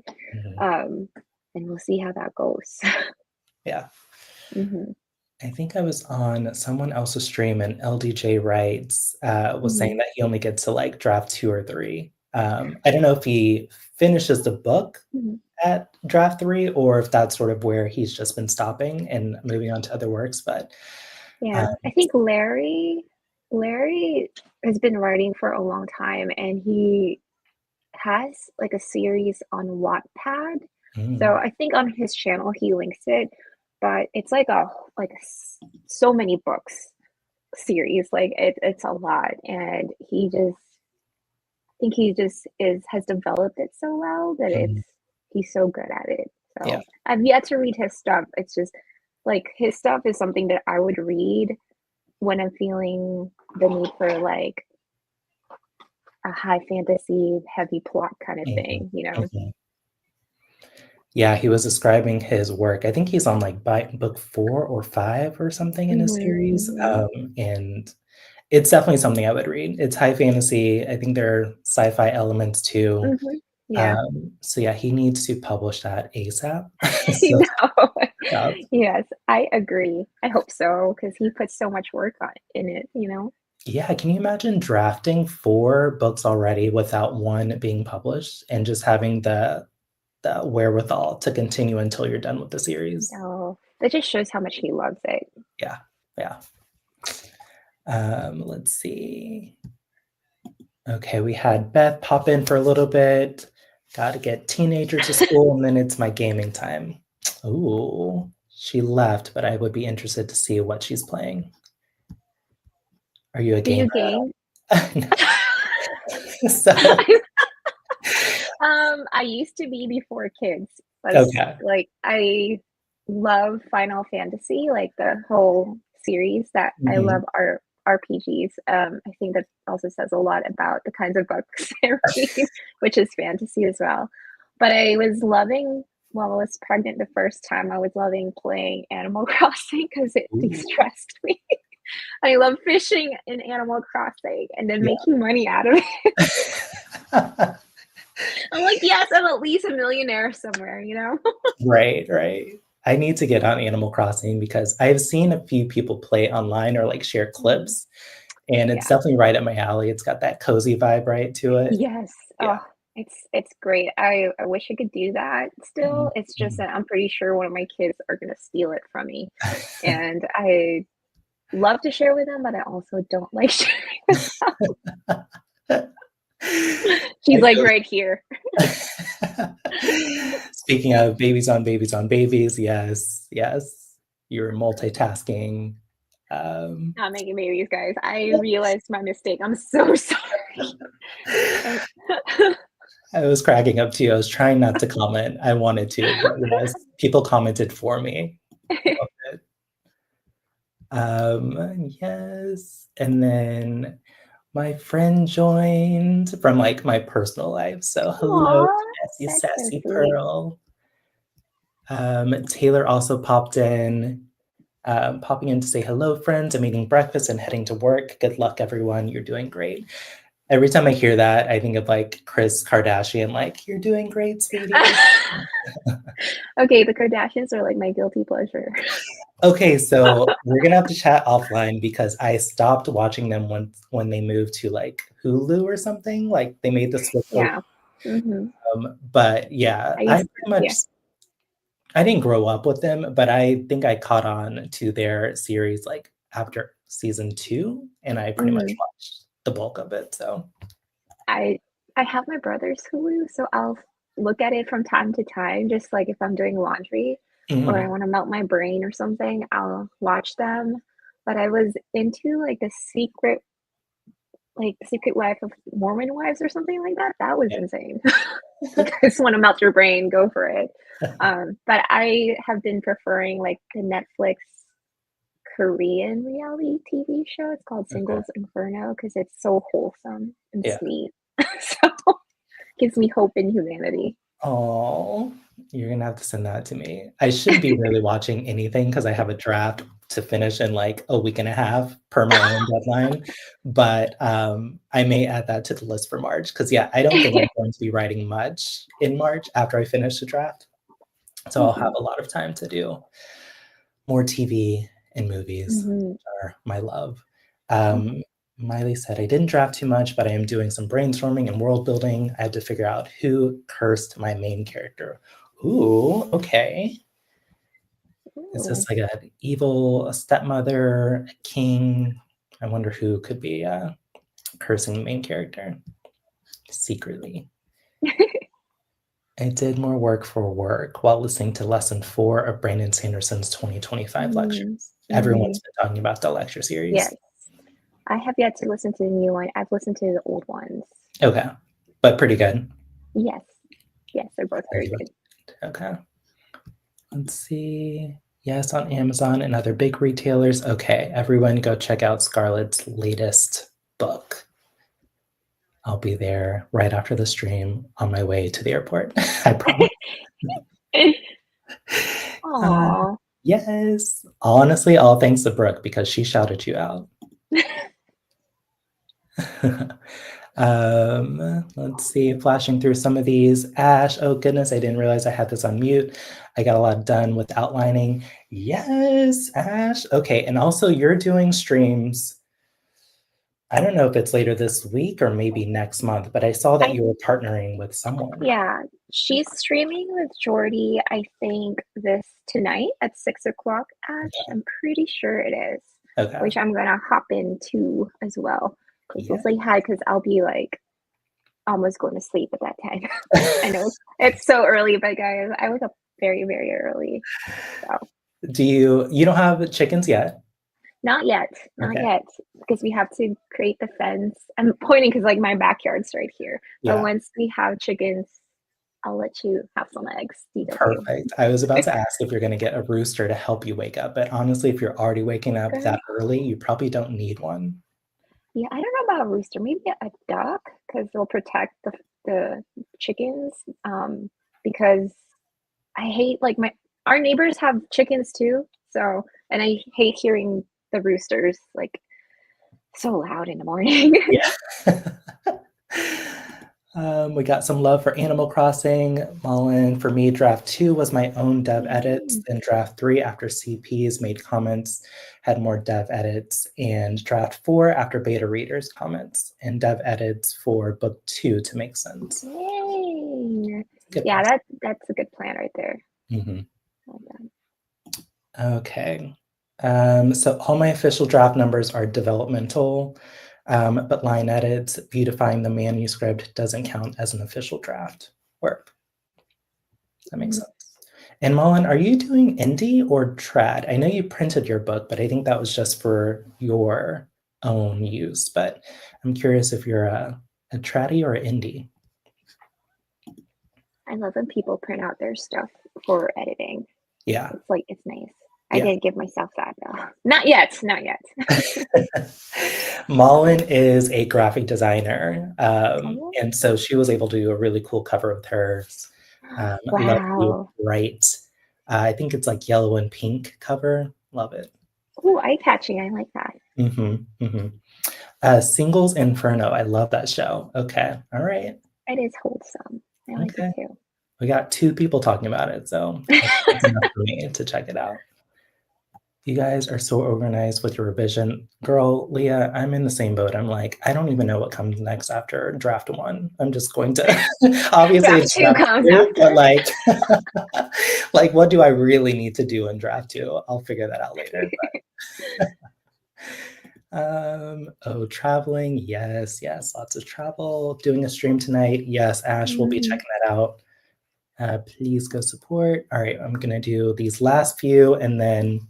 And we'll see how that goes. Yeah. I think I was on someone else's stream and LDJ Writes was saying that he only gets to like draft 2 or 3. I don't know if he finishes the book at draft 3 or if that's sort of where he's just been stopping and moving on to other works. But yeah, I think Larry has been writing for a long time and he has like a series on Wattpad. So I think on his channel he links it, but it's like so many books series. Like it's a lot, and he has developed it so well that he's so good at it. So I've yet to read his stuff. It's just like his stuff is something that I would read when I'm feeling the need for like a high fantasy, heavy plot kind of thing, you know? Yeah, he was describing his work. I think he's on like book 4 or 5 or something in his series. And it's definitely something I would read. It's high fantasy. I think there are sci-fi elements too. Yeah. So yeah, he needs to publish that ASAP. Yes, I agree. I hope so because he puts so much work in it, you know? Yeah, can you imagine drafting 4 books already without one being published and just having the wherewithal to continue until you're done with the series? No, that just shows how much he loves it. Yeah, yeah. Let's see. Okay, we had Beth pop in for a little bit. Got to get teenagers to school, and then it's my gaming time. Ooh, she left, but I would be interested to see what she's playing. Are you a gamer? Do you game? So, I used to be before kids. okay. Like I love Final Fantasy, like the whole series. That I love RPGs. I think that also says a lot about the kinds of books I read, which is fantasy as well. But I was loving, while I was pregnant the first time, I was loving playing Animal Crossing because it de-stressed me. I love fishing in Animal Crossing and then making money out of it. I'm like, yes, I'm at least a millionaire somewhere, you know? Right. I need to get on Animal Crossing because I've seen a few people play online or like share clips, and it's definitely right up my alley. It's got that cozy vibe right to it. Yes. Yeah. Oh, it's great. I wish I could do that still. It's just that I'm pretty sure one of my kids are gonna steal it from me. And I love to share with them, but I also don't like sharing with them. She's like right here. Speaking of babies on babies on babies, yes. You're multitasking. Not making babies, guys. I realized my mistake. I'm so sorry. I was cracking up too. I was trying not to comment. I wanted to, but yes, people commented for me. Yes. And then my friend joined from like my personal life. So hello, Sassy Pearl. Taylor also popped in, popping in to say hello, friends. I'm eating breakfast and heading to work. Good luck, everyone. You're doing great. Every time I hear that, I think of like Kris Kardashian, like, you're doing great, sweetie. Okay, the Kardashians are like my guilty pleasure. Okay, so we're gonna have to chat offline because I stopped watching them when they moved to like Hulu or something. Like they made the switch. Yeah. But yeah, I pretty much I didn't grow up with them, but I think I caught on to their series, like, after season 2, and I pretty much Mhm. watched the bulk of it, so I I have my brother's Hulu, so I'll look at it from time to time, just like if I'm doing laundry or I Mhm. wanna melt my brain or something, I'll watch them. But I was into, like, The Secret Life of Mormon Wives or something like that. That was Yeah. insane. You guys wanna melt your brain, go for it. But I have been preferring, like, the Netflix Korean reality TV show. It's called Okay. Singles Inferno because it's so wholesome and Yeah. sweet. So, gives me hope in humanity. Oh, you're gonna have to send that to me. I shouldn't be really watching anything because I have a draft to finish in, like, a week and a half per my own deadline, but, I may add that to the list for March. Because yeah, I don't think I'm going to be writing much in March after I finish the draft, so I'll have Mhm, a lot of time to do more TV and movies, mhm, which are my love. mhm. Miley said, "I didn't draft too much, but I am doing some brainstorming and world building. I had to figure out who cursed my main character." Ooh, okay. Is Ooh. this like an evil stepmother, a king? I wonder who could be, cursing the main character secretly. I did more work for work while listening to lesson 4 of Brandon Sanderson's 2025 Mm, lectures. Everyone's mhm. been talking about the lecture series. Yes. I have yet to listen to the new one. I've listened to the old ones. Okay, but pretty good. Yes. Yes, they're both Highly very good. recommend. Okay. Let's see. Yes, on Amazon and other big retailers. Okay, everyone go check out Scarlett's latest book. I'll be there right after the stream on my way to the airport. I promise. Uh, Aw. yes. Honestly, all thanks to Brooke because she shouted you out. Let's see, flashing through some of these. Ash, oh goodness, I didn't realize I had this on mute. I got a lot done with outlining. Yes, Ash. Okay, and also you're doing streams. I don't know if it's later this week or maybe next month, but I saw that I you were partnering with someone. Yeah, she's streaming with Jordy, I think this tonight at 6 o'clock, Ash. I'm pretty sure it is, Okay. which I'm gonna hop into as well. Because 'cause we'll Yeah. say hi. Because 'cause I'll be, like, almost going to sleep at that time. I know it's so early, but guys, I wake up very, very early, so You don't have chickens yet? not yet, not Okay. yet, because we have to create the fence. I'm pointing because like, my backyard's right here, but Yeah. once we have chickens, I'll let you have some eggs, DW. Perfect. I was about to ask if you're gonna get a rooster to help you wake up, but honestly, if you're already waking up Girl, that early, you probably don't need one. yeah, I don't know about a rooster, maybe a duck, because 'cause they'll protect the chickens, because I hate, like, my our neighbors have chickens too, so and I hate hearing the roosters, like, so loud in the morning. Yeah. We got some love for Animal Crossing. Mullen, for me, draft 2 was my own dev edits, Mm, then draft 3 after CPs made comments had more dev edits, and draft 4 after beta readers' comments, and dev edits for book 2 to make sense. dang. Good Yeah, process. that's a good plan right there. Mhm. Well done. Okay. So all my official draft numbers are developmental, but line edits, beautifying the manuscript doesn't count as an official draft work. That makes Mhm. sense. And Mullen, are you doing indie or trad? I know you printed your book, but I think that was just for your own use. But I'm curious if you're a traddy or an indie. I love when people print out their stuff for editing. Yeah, It's like it's nice. I yeah. didn't give myself that though. Not yet, not yet. Mullen is a graphic designer, Oh, and so she was able to do a really cool cover with hers. Love the wow. bright, I think it's like yellow and pink cover. Love it. Ooh, eye catching. I like that. Mhm, mhm. Singles Inferno, I love that show. Okay, all right, It is wholesome. I like it okay. too. We got 2 people talking about it, so I think that's enough for me to check it out. You guys are so organized with your revision. Girl, Leah, I'm in the same boat. I'm like, I don't even know what comes next after draft 1. I'm just going to obviously Draft it's two draft comes 2, but after. like like what do I really need to do in draft 2? I'll figure that out later. Oh, traveling. Yes, yes, lots of travel. Doing a stream tonight. Yes, Ash will be Mm, checking that out. Please go support. All right, I'm gonna do these last few and then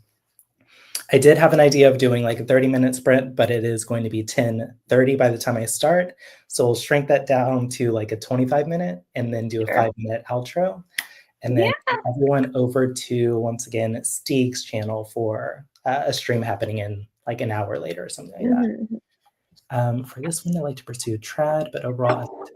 I did have an idea of doing like a 30-minute sprint, but it is going to be 10:30 by the time I start. So we'll shrink that down to like a 25-minute and then do a sure. 5-minute outro. And then Yeah. everyone over to, once again, Steeg's channel for a stream happening in like an hour later or something like that. Mhm. For this one, I like to pursue trad, but overall,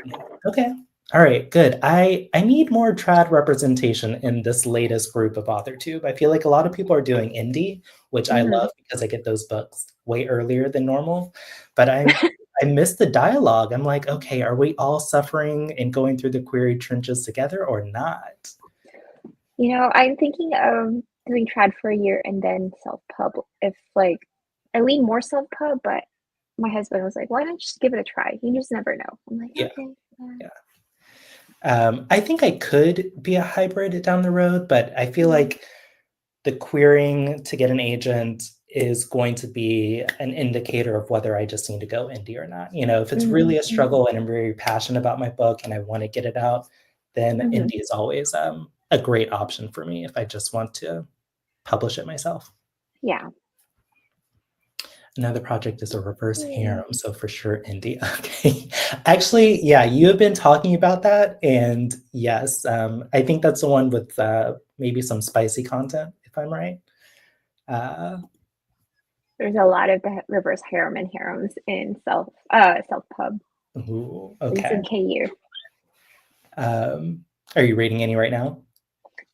okay. All right, good. I need more trad representation in this latest group of AuthorTube. I feel like a lot of people are doing indie, which I Mhm. love because I get those books way earlier than normal. But I miss the dialogue. I'm like, okay, are we all suffering and going through the query trenches together or not? You know, I'm thinking of doing trad for a year and then self-pub. If like I lean more self-pub, but my husband was like, "Why not just give it a try? You just never know." I'm like, Yeah, "Okay." yeah. I think I could be a hybrid down the road, but I feel Mhm. like the querying to get an agent is going to be an indicator of whether I just need to go indie or not. You know, if it's really a Mhm. struggle and I'm very passionate about my book and I want to get it out, then Mhm. indie is always a great option for me if I just want to publish it myself. Yeah. Another project is a reverse Mm. harem, so for sure indie. Okay. Actually, yeah, you have been talking about that, and yes, I think that's the one with maybe some spicy content, if I'm right. Uh, There's a lot of the reverse harem and harems in self-pub, ooh, at least okay. in KU. Are you reading any right now?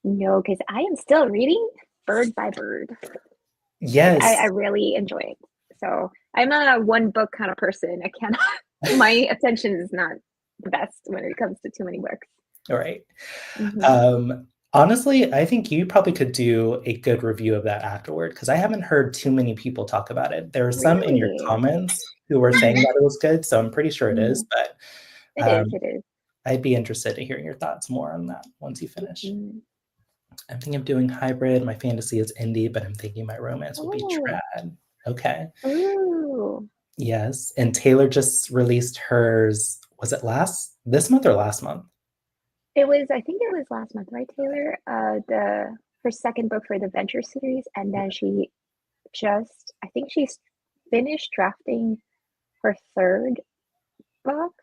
No, because I am still reading Bird by Bird. Like I Yes. really enjoy it. So I'm not a one book kind of person. I cannot. My attention is not the best when it comes to too many books. All right. Hmm. Honestly, I think you probably could do a good review of that afterward because I haven't heard too many people talk about it. There are some in your Really? comments who were saying Hmm. that it was good, so I'm pretty sure it is, Hmm. but It is. um, It is. I'd be interested in hearing your thoughts more on that once you finish. Mm. I'm thinking of doing hybrid. My fantasy is indie, but I'm thinking my romance will be Oh. trad. Okay. Ooh. Yes. And Taylor just released hers. Was it this month or last month? It was. I think it was last month, right, Taylor? The her second book for the Venture series, and then she just. I think she's finished drafting her third book,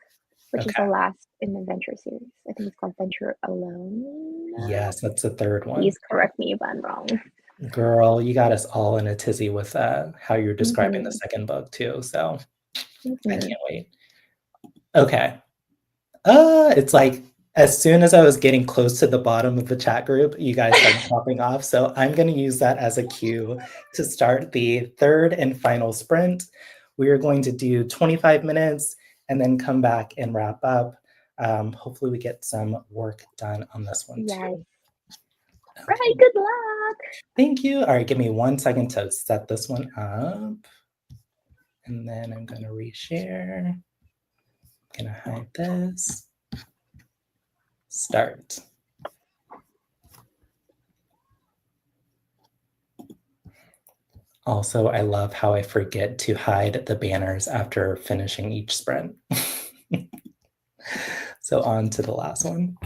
which is Okay. the last in the Venture series. I think it's called Venture Alone. Yes, that's the third one. Please correct me if I'm wrong. Girl, you got us all in a tizzy with how you're describing the Hmm. second book too. So I Hmm. can't wait. Okay. It's like as soon as I was getting close to the bottom of the chat group, you guys started popping off. So I'm going to use that as a cue to start the third and final sprint. We are going to do 25 minutes and then come back and wrap up. Hopefully, we get some work done on this one Yes. too. Right. Okay. Good luck. Thank you. All right, give me 1 second to set this one up. And then I'm going to reshare. I'm going to hide this. Start. Also, I love how I forget to hide the banners after finishing each sprint. So on to the last one.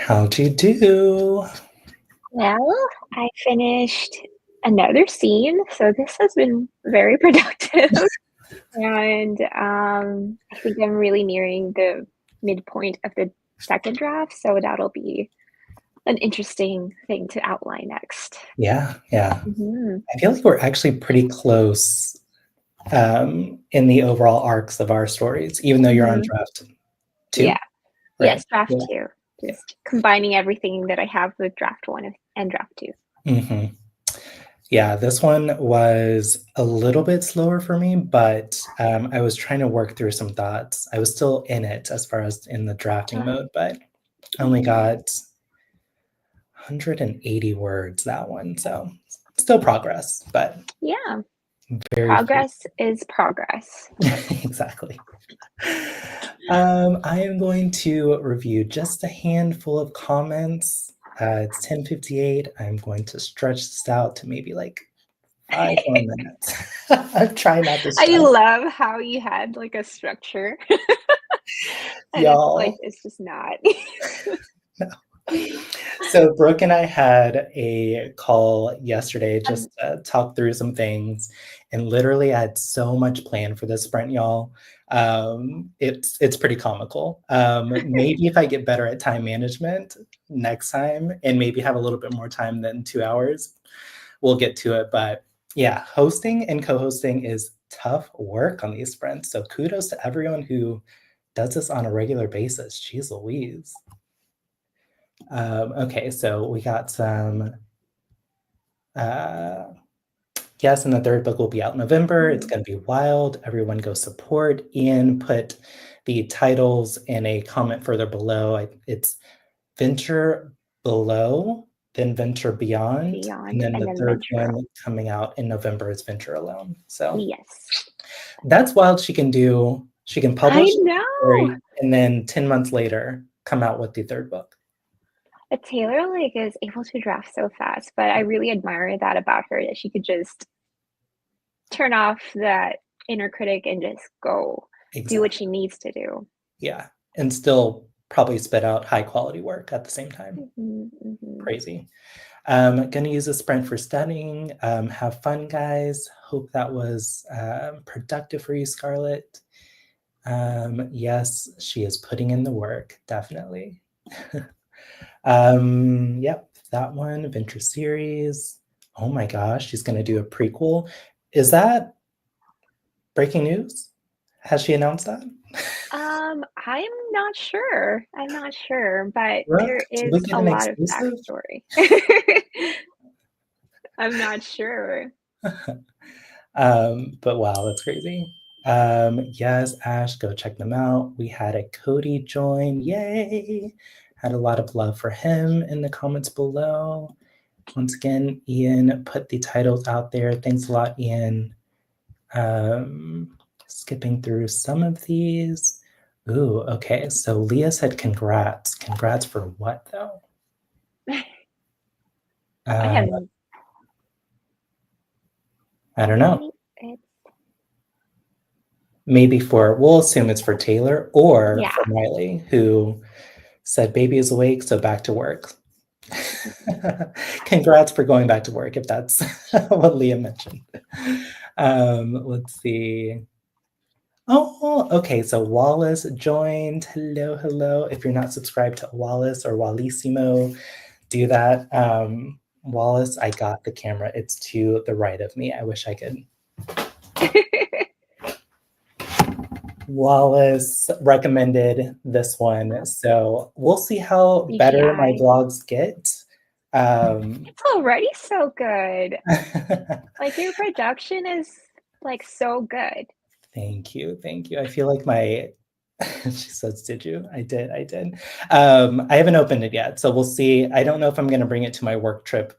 How'd you do? Well, I finished another scene, so this has been very productive. And I think I'm really nearing the midpoint of the second draft, so that'll be an interesting thing to outline next. Yeah, yeah. Hmm. I feel like we're actually pretty close in the overall arcs of our stories, even though you're on Hmm. draft Yeah. two, right? Yes, draft Yeah. two. Just combining everything that I have with draft one and draft two. Hmm. Yeah, this one was a little bit slower for me, but I was trying to work through some thoughts. I was still in it as far as in the drafting Uh, mode, but I only mhm. got 180 words that one, so still progress, but Yeah, very few. progress is progress. Exactly. I am going to review just a handful of comments. It's 10:58. I'm going to stretch this out to maybe like 5 more minutes. I'm trying not to I stress. love how you had like a structure and Y'all. it's just not. So Brooke and I had a call yesterday Um, just to talk through some things, and literally I had so much planned for this sprint, y'all. It's pretty comical. Maybe if I get better at time management next time, and maybe have a little bit more time than 2 hours, we'll get to it. But yeah, hosting and co-hosting is tough work on these sprints. So kudos to everyone who does this on a regular basis. Jeez Louise. Okay, so we got some. Uh, yes, and the third book will be out in November. It's mhm. going to be wild. Everyone go support. Ian put the titles in a comment further below. It's Venture Below, then Venture Beyond, and Beyond then and the then third venture. one coming out in November is Venture Alone. So Yes. that's wild. She can do. She can I publish a know. story and then 10 months later come out with the third book. But Taylor like is able to draft so fast, but I really admire that about her that she could just turn off that inner critic and just go do what she Exactly. needs to do. Yeah, and still probably spit out high quality work at the same time. Hmm. Hmm. Crazy. Gonna use a sprint for studying. Have fun, guys. Hope that was productive for you, Scarlett. Yes, she is putting in the work, definitely. Yep, that one, Venture Series. Oh my gosh, she's gonna do a prequel. Is that breaking news? Has she announced that? I'm not sure. I'm not sure, but Brooke, there did we is get a an lot of exclusive? backstory. I'm not sure. But wow, that's crazy. Yes, Ash, go check them out. We had a Cody join. Yay! Had a lot of love for him in the comments below. Once again, Ian put the titles out there. Thanks a lot, Ian. Skipping through some of these. Ooh, okay. So Leah said congrats. Congrats for what though? I Uh, have I don't know. maybe it's Maybe for, we'll assume it's for Taylor or for yeah. Miley, who said baby is awake, so back to work. Congrats for going back to work, if that's what Leah mentioned. Let's see. Oh, okay. So Wallace joined. Hello, hello. If you're not subscribed to Wallace or Wallissimo, do that. Wallace, I got the camera. It's to the right of me. I wish I could. Wallace recommended this one. So we'll see how better my CGI. vlogs get. Um, It's already so good. Like your production is like so good. Thank you. Thank you. I feel like my she says, did you? I did. I did. I haven't opened it yet. So we'll see. I don't know if I'm going to bring it to my work trip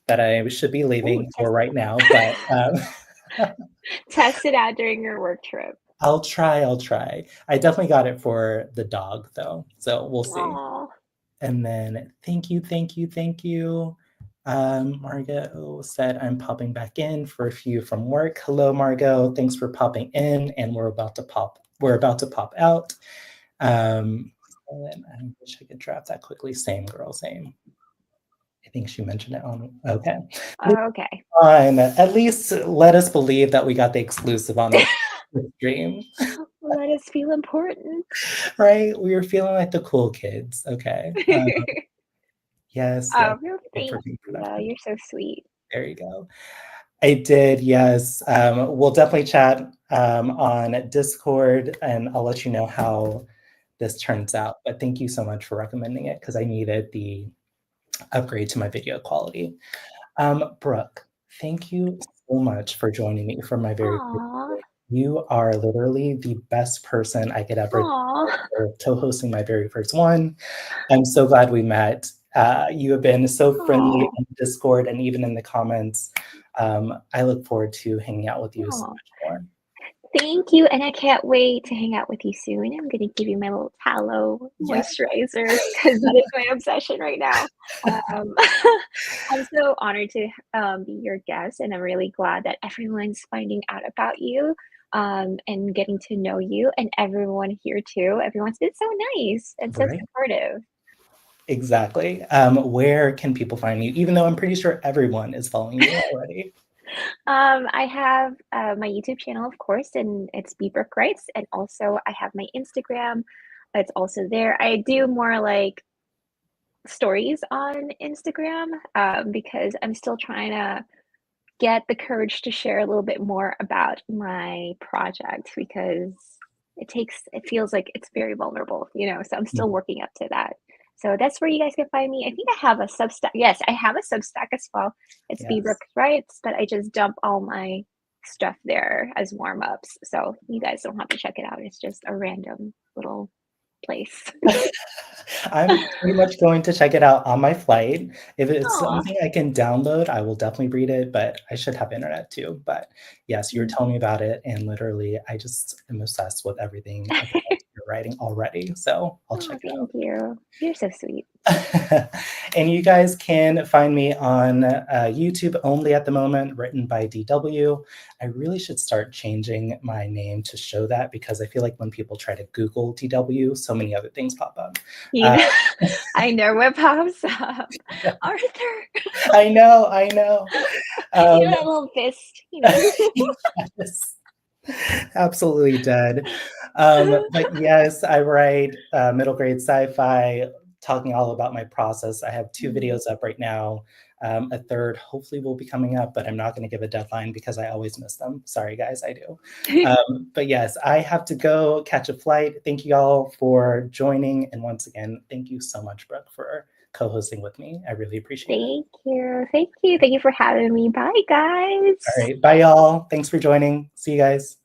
that I should be Ooh, leaving for right now, but test it out during your work trip. I'll try. I'll try. I definitely got it for the dog though. So we'll see. Oh, And then thank you. Thank you. Thank you. Margot said, I'm popping back in for a few from work. Hello, Margot. Thanks for popping in. And we're about to pop out. Ellen, I wish I could draft that quickly. Same girl, same. I think she mentioned it on. Okay. Okay. Fine. At least let us believe that we got the exclusive on the stream. Let us feel important. Right? We were feeling like the cool kids. Okay. Yes, yes. Oh, real thanks. Yeah, you're so sweet. There you go. I did, yes. We'll definitely chat on Discord, and I'll let you know how this turns out. But thank you so much for recommending it because I needed the upgrade to my video quality. Brooke, thank you so much for joining me for my very first Aw. video. You are literally the best person I could ever Aw. for co-hosting my very first one. I'm so glad we met. You have been so friendly Aw. on Discord and even in the comments. I look forward to hanging out with you so Aw. much more. Thank you, and I can't wait to hang out with you soon. I'm gonna give you my little tallow Yeah, moisturizer because that is my obsession right now. Um, I'm so honored to be your guest, and I'm really glad that everyone's finding out about you and getting to know you, and everyone here too. Everyone's been so nice and so right. supportive. Exactly. Where can people find you? Even though I'm pretty sure everyone is following you already. I have my YouTube channel, of course, and it's Brooke Writes, and also I have my Instagram. It's also there. I do more like stories on Instagram because I'm still trying to get the courage to share a little bit more about my project because it feels like it's very vulnerable, so I'm still Mhm. working up to that. So that's where you guys can find me. I think I have a Substack. Yes, I have a Substack as well. It's Yes. Brooke Writes, but I just dump all my stuff there as warm-ups. So you guys don't have to check it out. It's just a random little place. I'm pretty much going to check it out on my flight. If it's Aw. something I can download, I will definitely read it, but I should have internet too. But yes, you were telling me about it, and literally, I just am obsessed with everything about your writing already. So I'll Oh, check it thank you. You're so sweet. out. And you guys can find me on YouTube only at the moment, written by DW. I really should start changing my name to show that because I feel like when people try to Google DW, so many other things pop up. You Uh, know, I know what pops up. Arthur. I know, I know. That little fist. Yes, absolutely dead. But yes, I write middle grade sci-fi, talking all about my process. I have 2 Mm. videos up right now. A third hopefully will be coming up, but I'm not gonna give a deadline because I always miss them. Sorry, guys, I do. But yes, I have to go catch a flight. Thank you all for joining, and once again, thank you so much, Brooke, for co-hosting with me. I really appreciate it. Thank you. Thank you. Thank you for having me. Bye, All guys. right, bye, y'all. Thanks for joining. See you guys.